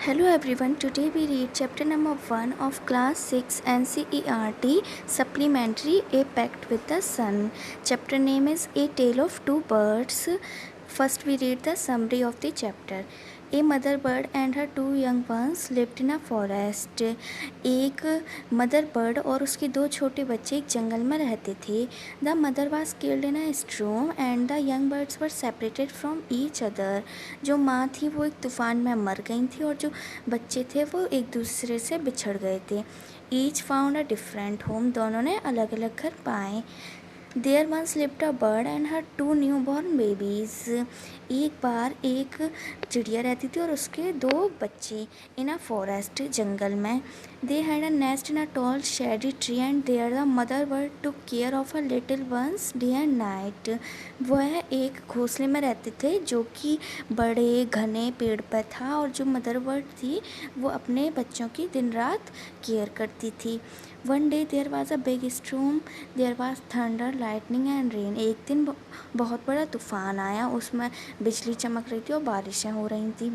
Hello everyone, today we read chapter number 1 of class 6 NCERT supplementary A Pact with the Sun. Chapter name is A Tale of Two Birds. First we read the summary of the chapter. A mother bird and her two young ones lived in a forest. एक mother bird और उसके दो छोटे बच्चे एक जंगल में रहते थे. The mother was killed in a storm and the young birds were separated from each other. जो माँ थी वो एक तूफ़ान में मर गई थी और जो बच्चे थे वो एक दूसरे से बिछड़ गए थे. Each found a different home. दोनों ने अलग अलग घर पाए. There once lived a bird and her two newborn babies. एक बार एक चिड़िया रहती थी और उसके दो बच्चे इन अ फॉरेस्ट जंगल में. They had a nest in a tall shady tree and there the mother bird took care of a little ones day and night. वह एक घोंसले में रहते थे जो कि बड़े घने पेड़ पर था और जो मदर बर्ड थी वो अपने बच्चों की दिन रात केयर करती थी. One day there was a big storm. There was thunder lightning and rain. एक दिन बहुत बड़ा तूफान आया. उसमें बिजली चमक रही थी और बारिशें हो रही थी.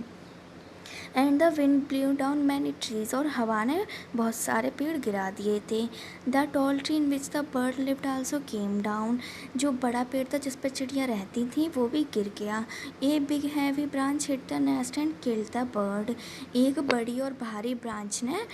And the wind blue down many trees. और हवा ने बहुत सारे पेड़ गिरा दिए थे. The tall tree in which the bird lived also came down. जो बड़ा पेड़ था जिस पर चिड़िया रहती थी वो भी गिर गया. A big heavy branch hit the nest and killed the bird. एक बड़ी और भारी ब्रांच ने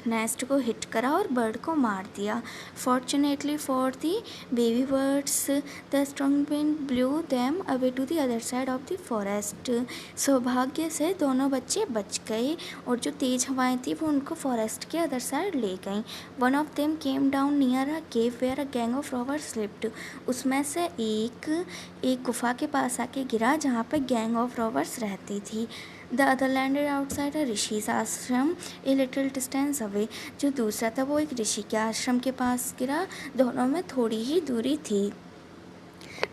नेस्ट को हिट करा और बर्ड को मार दिया. Fortunately for the baby birds the strong wind blew them away to the other side of the forest. सौभाग्य से दोनों बच्चे बच गए और जो तेज़ हवाएं थी वो उनको फॉरेस्ट के अदर साइड ले गईं. One of them came down near a cave where a gang of robbers slept. उसमें से एक गुफा के पास आके गिरा जहाँ पर गैंग ऑफ रॉबर्स रहती थी. द अदर लैंडेड आउटसाइड अ ऋषिज आश्रम ए लिटिल डिस्टेंस अवे. जो दूसरा था वो एक ऋषि के आश्रम के पास गिरा. दोनों में थोड़ी ही दूरी थी.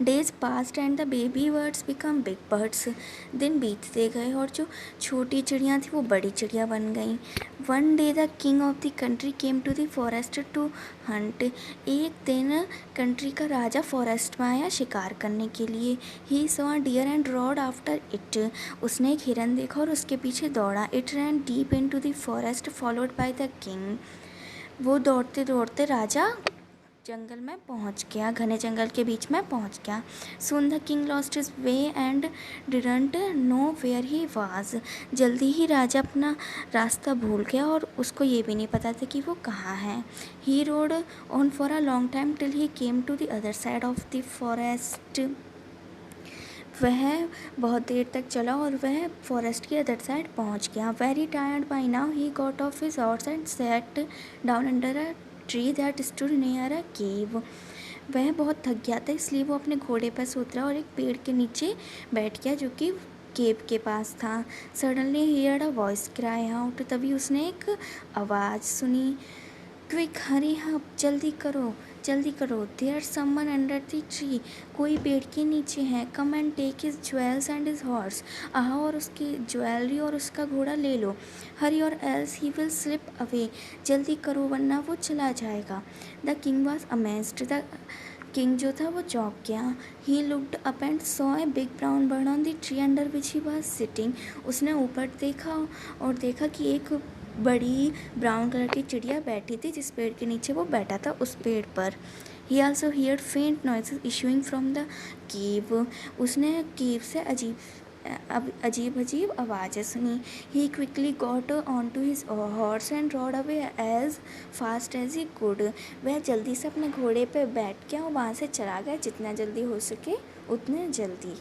Days past and the baby birds become big birds. दिन बीतते गए और जो छोटी चिड़ियाँ थी वो बड़ी चिड़िया बन गईं. One day the king of the country came to the forest to hunt. एक दिन कंट्री का राजा फॉरेस्ट में आया शिकार करने के लिए. He saw deer and rode after it. उसने एक हिरन देखा और उसके पीछे दौड़ा. It ran deep into the forest followed by the king. वो दौड़ते दौड़ते राजा जंगल में पहुंच गया. घने जंगल के बीच में पहुंच गया. Soon the king lost his way and didn't know where he was. जल्दी ही राजा अपना रास्ता भूल गया और उसको ये भी नहीं पता था कि वो कहाँ है. He rode on for a long time till he came to the other side of the forest. वह बहुत देर तक चला और वह फॉरेस्ट की अदर साइड पहुंच गया. Very tired by now he got off his horse and sat down under a tree that stood near a cave. वह बहुत थक गया था इसलिए वो अपने घोड़े पर से उतरा और एक पेड़ के नीचे बैठ गया जो कि केव के पास था. Suddenly he heard a voice cry out. तभी उसने एक आवाज़ सुनी. Quick hurry up. जल्दी करो. There someone under the tree. कोई पेड़ के नीचे है. Come and take his jewels and his horse. आओ और उसकी ज्वेलरी और उसका घोड़ा ले लो. हरी और else he will slip away. जल्दी करो वरना वो चला जाएगा. The king was amazed. The king जो था वो चौंक गया. He looked up and saw a big brown bird on the tree under which he was sitting. उसने ऊपर देखा और देखा कि एक बड़ी ब्राउन कलर की चिड़िया बैठी थी जिस पेड़ के नीचे वो बैठा था उस पेड़ पर. He also heard faint noises issuing from the cave. उसने केव से अजीब अजीब आवाज़ें सुनी. He quickly got on to his horse and rode away as fast as he could. वह जल्दी से अपने घोड़े पर बैठ गया और वहाँ से चला गया जितना जल्दी हो सके उतने जल्दी.